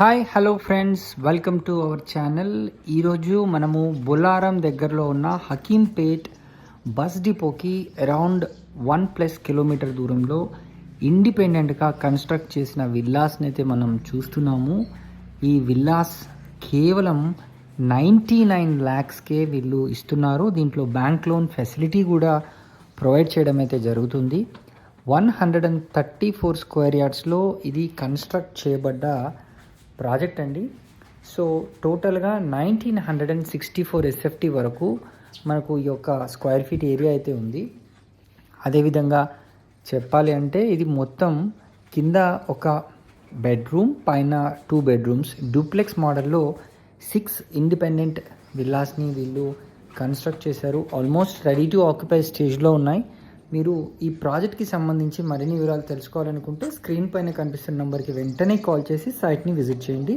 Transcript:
Hi hello friends, welcome to our channel. ఈరోజు మనము బొల్లారం దగ్గరలో ఉన్న హకీంపేట్ బస్ డిపోకి అరౌండ్ 1+ కిలోమీటర్ దూరంలో ఇండిపెండెంట్గా కన్స్ట్రక్ట్ చేసిన విల్లాస్ని అయితే మనం చూస్తున్నాము. ఈ విల్లాస్ కేవలం 99 lakhsకే వీళ్ళు ఇస్తున్నారు. దీంట్లో బ్యాంక్ లోన్ ఫెసిలిటీ కూడా ప్రొవైడ్ చేయడం అయితే జరుగుతుంది. 134 స్క్వేర్ యార్డ్స్లో ఇది కన్స్ట్రక్ట్ చేయబడ్డ ప్రాజెక్ట్ అండి. సో టోటల్గా 1964 SFT వరకు మనకు ఈ యొక్క స్క్వేర్ ఫీట్ ఏరియా అయితే ఉంది. అదేవిధంగా చెప్పాలి అంటే ఇది మొత్తం కింద ఒక బెడ్రూమ్, పైన 2 bedrooms డూప్లెక్స్ మోడల్లో 6 ఇండిపెండెంట్ విల్లాస్ని వీళ్ళు కన్స్ట్రక్ట్ చేశారు. ఆల్మోస్ట్ రెడీ టు ఆక్యుపై స్టేజ్లో ఉన్నాయి. మీరు ఈ ప్రాజెక్ట్కి సంబంధించి మరిన్ని వివరాలు తెలుసుకోవాలనుకుంటే స్క్రీన్ పైన కనిపిస్తున్న నెంబర్కి వెంటనే కాల్ చేసి సైట్ని విజిట్ చేయండి.